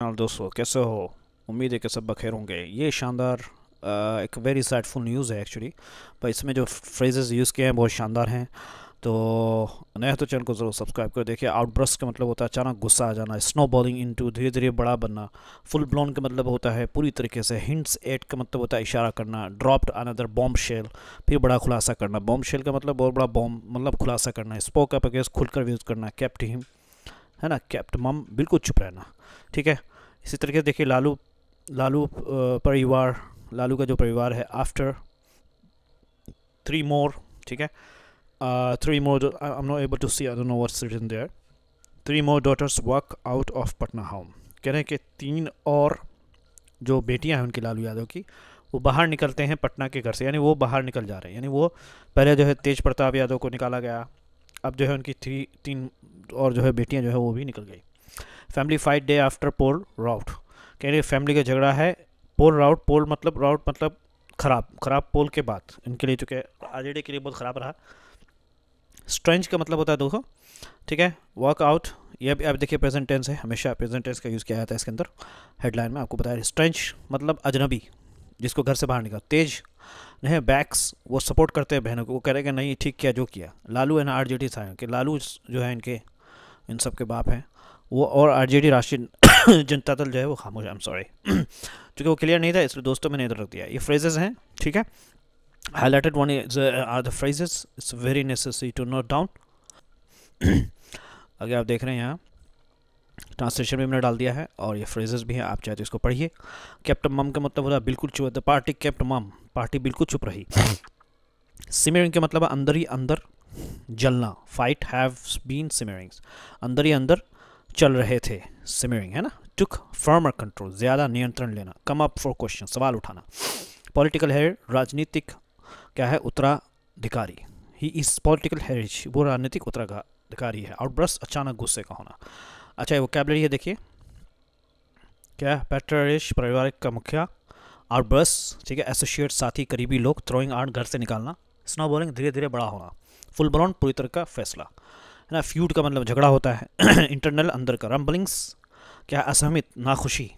हाल दोस्तों, कैसे हो? उम्मीद है कि सब बखैर होंगे। ये शानदार एक वेरी सैडफुल न्यूज़ है एक्चुअली, पर इसमें जो फ्रेजेस यूज़ किए हैं बहुत शानदार हैं। तो नया तो चैनल को ज़रूर सब्सक्राइब कर देखिए। आउटब्रस्ट का मतलब होता है अचानक गुस्सा आ जाना, स्नो बॉलिंग इनटू धीरे धीरे बड़ा बनना। फुल ब्लोन का मतलब होता है पूरी तरीके से। हिंट्स एट का मतलब होता है इशारा करना। ड्रॉप्ड अनदर बॉम्ब शेल, फिर बड़ा खुलासा करना। बॉम्ब शेल का मतलब बहुत बड़ा बॉम्ब मतलब खुलासा करना। स्पोक अप अगेंस्ट, खुलकर यूज़ करना। केप्ट हिम, है ना, केप्ट मम, बिल्कुल चुप रहना। ठीक है। इसी तरीके से देखिए लालू लालू परिवार, लालू का जो परिवार है, आफ्टर 3 more, ठीक है, 3 more, I'm not able to see, I don't know what's written there. 3 more daughters walk out of Patna home। कह रहे हैं कि 3 और जो बेटियां हैं उनकी, लालू यादव की, वो बाहर निकलते हैं पटना के घर से, यानी वो बाहर निकल जा रहे हैं। यानी वो पहले जो है तेज प्रताप यादव को निकाला गया, अब जो है उनकी 3 और जो है बेटियां जो है वो भी निकल गई। फैमिली फाइट डे आफ्टर पोल राउट। कह रहे फैमिली का झगड़ा है पोल राउट। पोल मतलब राउट मतलब खराब, खराब पोल के बाद इनके लिए, चूँकि आरजेडी के लिए बहुत ख़राब रहा। स्ट्रेंज का मतलब होता है दोस्तों, ठीक है, वर्क आउट। ये अब देखिए प्रेजेंट टेंस है, हमेशा प्रेजेंट टेंस का यूज़ किया जाता है इसके अंदर। हेडलाइन में आपको बताया स्ट्रेंज मतलब अजनबी, जिसको घर से बाहर निकाल। तेज नहीं, बैक्स, वो सपोर्ट करते हैं बहनों को, वो कह रहे हैं कि नहीं ठीक किया जो किया। लालू एंड आरजेडी था कि लालू जो है इनके इन सब के बाप हैं वो, और आरजेडी राष्ट्रीय जनता दल जो है वो खामोश। आई एम सॉरी क्योंकि वो क्लियर नहीं था, इसलिए दोस्तों मैंने इधर रख दिया। ये फ्रेजेस हैं, ठीक है, highlighted one is are the phrases, it's very necessary to note down। आगे आप देख रहे हैं यहाँ ट्रांसलेशन भी मैंने डाल दिया है और ये फ्रेजेस भी हैं, आप चाहे तो इसको पढ़िए। केप्ट मम का मतलब होता है बिल्कुल चुप। द पार्टी केप्ट मम, पार्टी बिल्कुल चुप रही। सिमरिंग का मतलब अंदर ही अंदर जलना। फाइट हैव बीन सिमरिंग्स, अंदर ही अंदर चल रहे थे, सिमरिंग है ना। टुक फर्मर कंट्रोल, ज़्यादा नियंत्रण लेना। कम अप फॉर क्वेश्चन, सवाल उठाना। पॉलिटिकल हेयर, राजनीतिक क्या है, उत्तराधिकारी। ही इज पॉलिटिकल हेरिज, वो राजनीतिक उत्तराधिकारी है। आउटब्रस्ट, अचानक गुस्से का होना। अच्छा ये वोकैबुलरी है, देखिए क्या है, पैट्रिश, पारिवारिक का मुखिया। आउटब्रस्ट, ठीक है, एसोसिएट, साथी, करीबी लोग। थ्रोइंग आउट, घर से निकालना। स्नो बॉलिंग, धीरे धीरे बड़ा होना। फुल ब्लोन, पूरी तरह का फैसला, है ना। फ्यूड का मतलब झगड़ा होता है। इंटरनल, अंदर का। रम्बलिंग्स क्या है, असहमित, नाखुशी,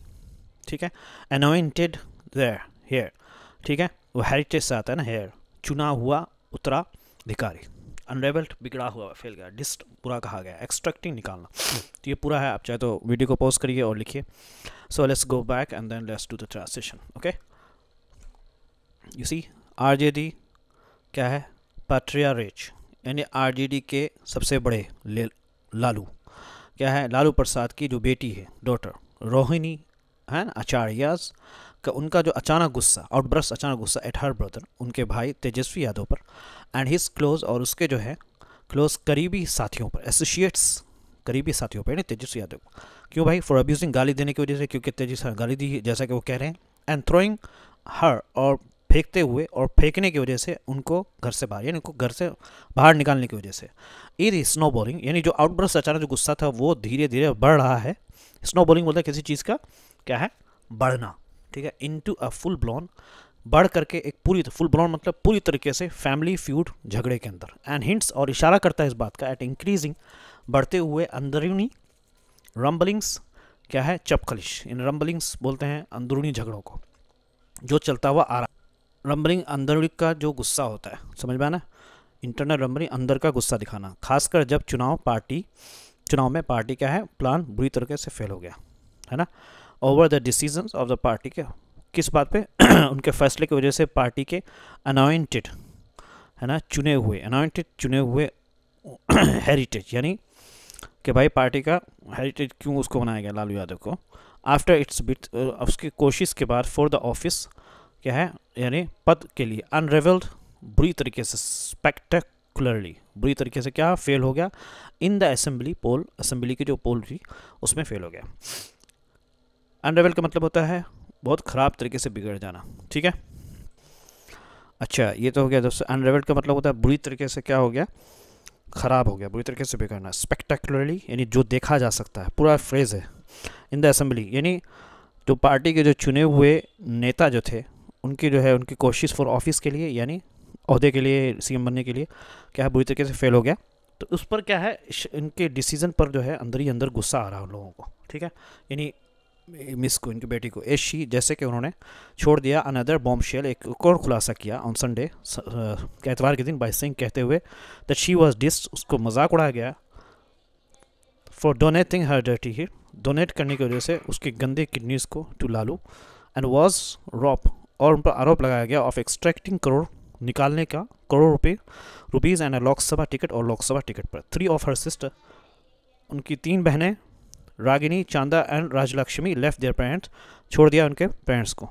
ठीक है। अनोइंटेड देयर, हेयर, ठीक है, वो हेरिटेज से आता है ना, हेयर। चुना हुआ उत्तराधिकारी। अनरेवल्ड, बिगड़ा हुआ, फेल गया। डिस्ट, बुरा कहा गया। एक्सट्रैक्टिंग, निकालना। तो ये पूरा है, आप चाहे तो वीडियो को पॉज करिए और लिखिए। So let's go back and then let's do the translation. Okay, you see RJD क्या है, पैट्रियार्च, यानी आरजेडी के सबसे बड़े लालू क्या है, लालू प्रसाद की जो बेटी है, डॉटर रोहिणी है ना, आचार्याज का, उनका जो अचानक गुस्सा, आउटब्रस्ट, अचानक गुस्सा एट हर ब्रदर, उनके भाई तेजस्वी यादव पर। एंड हिज क्लोज, और उसके जो है क्लोज करीबी साथियों पर। एसोसिएट्स, करीबी साथियों पर, यानी तेजस्वी यादव। क्यों भाई? फॉर अब्यूजिंग, गाली देने की वजह से, क्योंकि तेजस्वी गाली दी जैसा कि वो कह रहे हैं। एंड थ्रोइंग हर, और फेंकते हुए, और फेंकने की वजह से उनको घर से बाहर, यानी उनको घर से बाहर निकालने की वजह से। ये स्नो बॉलिंग, यानी जो आउटब्रस्ट अचानक जो गुस्सा था वो धीरे धीरे बढ़ रहा है। स्नो बॉलिंग बोलता है किसी चीज़ का क्या है, बढ़ना, ठीक है। इनटू अ फुल ब्लोन, बढ़ करके एक पूरी, फुल ब्लोन मतलब पूरी तरीके से फैमिली फ्यूड, झगड़े के अंदर। एंड हिंट्स, और इशारा करता है इस बात का, एट इंक्रीजिंग, बढ़ते हुए, अंदरूनी। रम्बलिंग्स क्या है, चपखलिश, इन रम्बलिंग्स बोलते हैं अंदरूनी झगड़ों को जो चलता हुआ आ रहा। रम्बलिंग अंदरूनी का जो गुस्सा होता है, समझ में आना। इंटरनल रम्बलिंग, अंदर का गुस्सा दिखाना, खासकर जब चुनाव में पार्टी क्या है, प्लान बुरी तरीके से फेल हो गया, है ना। Over the decisions of the party के, किस बात पे? उनके फैसले की वजह से पार्टी के अनॉइंटेड, है ना, चुने हुए, अनॉइंटेड चुने हुए हेरिटेज, यानी कि भाई पार्टी का हेरिटेज क्यों उसको बनाया गया, लालू यादव को। आफ्टर इट्स बिट, उसकी कोशिश के बाद, फॉर द ऑफिस क्या है, यानी पद के लिए। अनरेवल्ड, बुरी तरीके से। स्पेक्टेकुलरली, बुरी तरीके से क्या, फेल हो गया। In the assembly poll, assembly की जो पोल थी उसमें फेल हो गया। अनरेवल का मतलब होता है बहुत ख़राब तरीके से बिगड़ जाना, ठीक है। अच्छा ये तो हो गया दोस्तों। अनरेवल का मतलब होता है बुरी तरीके से क्या हो गया, ख़राब हो गया, बुरी तरीके से बिगड़ना। स्पेक्टेकुलरली यानी जो देखा जा सकता है, पूरा फ्रेज है। इन द असेंबली यानी जो पार्टी के जो चुने हुए नेता जो थे, उनकी जो है उनकी कोशिश फॉर ऑफिस के लिए, यानी अहदे के लिए, सीएम बनने के लिए क्या है, बुरी तरीके से फेल हो गया। तो उस पर क्या है, इनके डिसीज़न पर जो है अंदर ही अंदर गुस्सा आ रहा है उन लोगों को, ठीक है। यानी मिस को, इनकी बेटी को, एज शी, जैसे कि उन्होंने छोड़ दिया, अनदर बॉम्बशेल, एक और खुलासा किया ऑन संडे, एतवार के दिन, बाय सेइंग, कहते हुए दैट शी वाज डिस्ड, उसको मजाक उड़ाया गया, for donating her dirty hair, donate करने की वजह से उसकी गंदे किडनीज को to Lalu, and was rob, और उन पर आरोप लगाया गया ऑफ एक्सट्रैक्टिंग करोड़, निकालने का crore rupees and Lok Sabha ticket, और लोकसभा टिकट पर। 3 ऑफ हर सिस्टर, उनकी 3 बहनें Ragini, Chanda and Rajlakshmi left their parents, छोड़ दिया उनके पेरेंट्स को।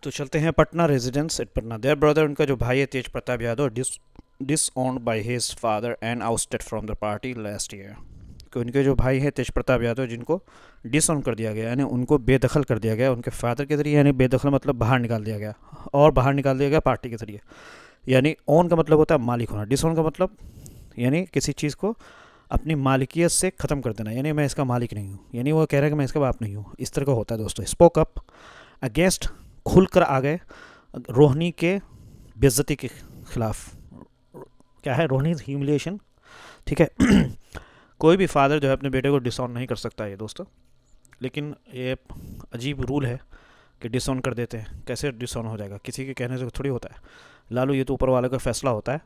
तो चलते हैं Patna residence at Patna. Their brother, उनका जो भाई है Tej Pratap Yadav, disowned by his father and ousted from the party last year. कि उनके जो भाई हैं तेज प्रताप यादव, जिनको डिसऑन कर दिया गया, यानी उनको बेदखल कर दिया गया उनके फादर के ज़रिए, यानी बेदखल मतलब बाहर निकाल दिया गया, और बाहर निकाल दिया गया पार्टी के ज़रिए। यानी ओन का मतलब होता है मालिक होना, डिसऑन का मतलब यानी किसी चीज़ को अपनी मालिकियत से ख़त्म कर देना, यानी मैं इसका मालिक नहीं हूँ, यानी वो कह रहा है कि मैं इसका बाप नहीं हूँ, इस तरह का होता है दोस्तों। स्पोक अप अगेंस्ट, खुलकर आ गए रोहिणी के बेइज्जती के खिलाफ। क्या है रोहिणी ह्यूमिलिएशन, ठीक है। कोई भी फादर जो है अपने बेटे को डिसऑन नहीं कर सकता है दोस्तों, लेकिन ये अजीब रूल है कि डिसऑन कर देते हैं। कैसे डिसऑन हो जाएगा, किसी के कहने से थोड़ी होता है लालू, ये तो ऊपर वाले का फैसला होता है।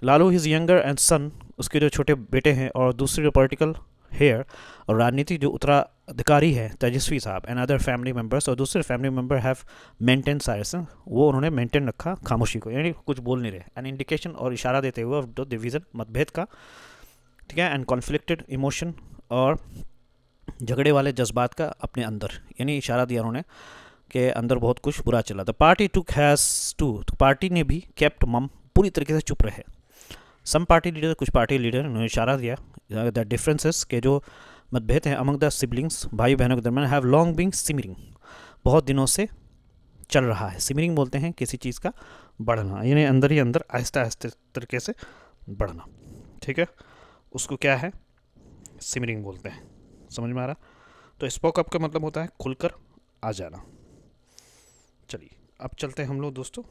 लालू हिज यंगर एंड सन, उसके जो छोटे बेटे हैं, और दूसरी जो पॉलिटिकल हेयर और राजनीति जो उत्तराधिकारी है तेजस्वी साहब, एंड अदर फैमिली मेम्बर्स, और दूसरे family member have maintain silence, वो उन्होंने मेंटेन रखा खामोशी को, यानी कुछ बोल नहीं रहे। एन इंडिकेशन, और इशारा देते हुए ऑफ द डिवीज़न, मतभेद का, ठीक है, एंड कॉन्फ्लिक्टेड इमोशन, और झगड़े वाले जज्बात का अपने अंदर, यानी इशारा दिया उन्होंने कि अंदर बहुत कुछ बुरा चला। The party took has to, तो पार्टी ने भी केप्ट मम, पूरी तरीके से चुप रहे। सम पार्टी लीडर, कुछ पार्टी लीडर, उन्होंने इशारा दिया द डिफरेंसेस के जो मतभेद हैं अमंग द सिबलिंग्स, भाई बहनों के दरमियान, हैव लॉन्ग बीइंग सिमरिंग, बहुत दिनों से चल रहा है। सिमरिंग बोलते हैं किसी चीज़ का बढ़ना, यानी अंदर ही अंदर आहिस्ता आहिस्ते तरीके से बढ़ना, ठीक है, उसको क्या है सिमरिंग बोलते हैं। समझ में आ रहा? तो स्पोक अप का मतलब होता है खुलकर आ जाना। चलिए अब चलते हैं हम लोग दोस्तों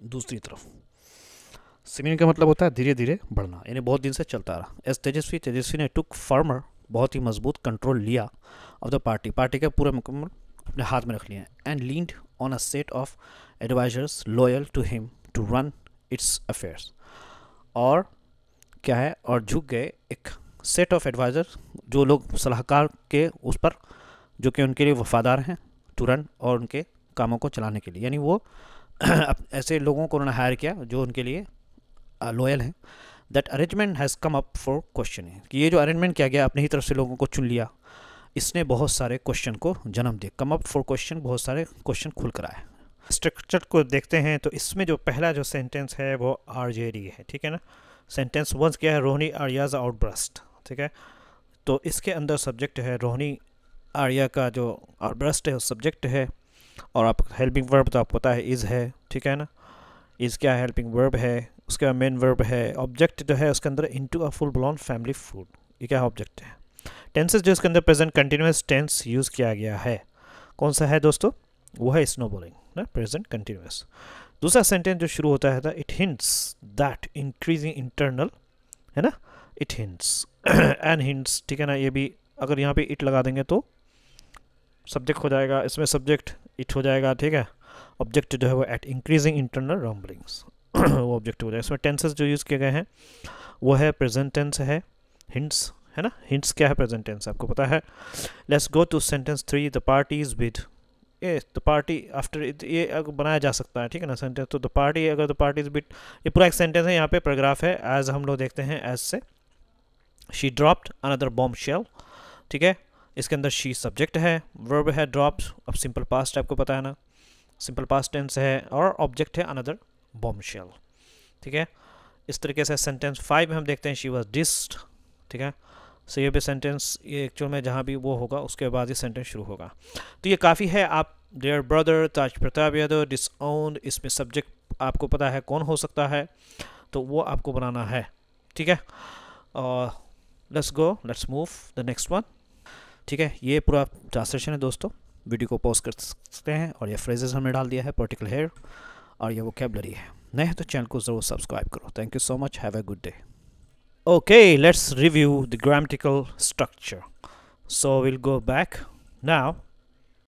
दूसरी तरफ। सिमरिंग का मतलब होता है धीरे धीरे बढ़ना, यानी बहुत दिन से चलता रहा। एस तेजस्वी ने टुक फार्मर, बहुत ही मजबूत कंट्रोल लिया ऑफ द पार्टी, पार्टी का पूरा मुकम्मल अपने हाथ में रख लिया, and leaned on a set of advisers loyal to him to run its affairs, और क्या है, और झुक गए एक सेट ऑफ एडवाइज़र, जो लोग सलाहकार के उस पर, जो कि उनके लिए वफादार हैं, टू रन, और उनके कामों को चलाने के लिए, यानी वो ऐसे लोगों को उन्होंने हायर किया जो उनके लिए लॉयल हैं। That arrangement has come up for questioning, कि ये जो अरेंजमेंट किया गया, अपनी ही तरफ से लोगों को चुन लिया, इसने बहुत सारे क्वेश्चन को जन्म दिया। कम अप फॉर क्वेश्चन, बहुत सारे क्वेश्चन खुल कर आए। स्ट्रक्चर को देखते हैं तो इसमें जो पहला जो सेंटेंस है वो RJD है, ठीक है ना। सेंटेंस वन क्या है, रोहिणी आर्याज आउटब्रस्ट, ठीक है। तो इसके अंदर सब्जेक्ट है रोहिणी आर्या का जो आउटब्रस्ट है, सब्जेक्ट है, और आप हेल्पिंग वर्ब तो आपको पता है इज़ है, ठीक है ना। इज़ क्या है, हेल्पिंग वर्ब है, उसके बाद मेन वर्ब है। ऑब्जेक्ट जो है उसके अंदर into a full blown family food, ये क्या ऑब्जेक्ट है। टेंसेस जो इसके अंदर प्रेजेंट कंटिन्यूस टेंस यूज़ किया गया है, कौन सा है दोस्तों, वो है स्नोबॉलिंग ना, प्रेजेंट कंटिन्यूस। दूसरा सेंटेंस जो शुरू होता है it hints that increasing internal, है ना, इट हिंट्स एंड हिंट्स, ठीक है ना। ये भी अगर यहाँ पे इट लगा देंगे तो सब्जेक्ट हो जाएगा, इसमें सब्जेक्ट इट हो जाएगा, ठीक है। ऑब्जेक्ट जो है वो एट इंक्रीजिंग इंटरनल रम्बलिंग्स वो ऑब्जेक्ट हो जाएगा। इसमें टेंसेस जो यूज़ किए गए हैं वो है प्रेजेंट टेंस है, हिंट्स, है ना। हिंट्स क्या है, प्रेजेंट टेंस, आपको पता है। Let's go to sentence 3, the parties with, ये द पार्टी आफ्टर, ये अगर बनाया जा सकता है, ठीक है ना सेंटेंस। तो द पार्टी, अगर द पार्टी इज बिट, ये पूरा एक सेंटेंस है, यहाँ पे पैराग्राफ है। एज हम लोग देखते हैं एज से, she dropped another bombshell, ठीक है। इसके अंदर शी सब्जेक्ट है, वर्ब है ड्रॉप्ड, अब सिंपल पास्ट आपको पता है ना, सिंपल पास्ट टेंस है, और ऑब्जेक्ट है अनदर बॉम्ब शेल, ठीक है। इस तरीके से सेंटेंस 5 में हम देखते हैं शी वॉज डिस्ड, ठीक है। सो ये भी सेंटेंस, ये एक्चुअल में जहाँ भी वो होगा उसके बाद ही सेंटेंस शुरू होगा। तो ये काफ़ी है। आप देयर ब्रदर ताज प्रताप यादव डिसऑन्ड, इसमें सब्जेक्ट आपको पता है कौन हो सकता है, तो वो आपको बनाना है, ठीक है। और let's go, let's move the next one, ठीक है। ये पूरा ट्रांसलेशन है दोस्तों, वीडियो को पॉज कर सकते हैं, और ये फ्रेजेस हमने डाल दिया है, पर्टिकुलर हेयर, और ये वोकैबुलरी है। नए हैं तो चैनल को ज़रूर सब्सक्राइब करो। Thank you so much, have a good day. Okay, let's review the grammatical structure. So we'll go back Now,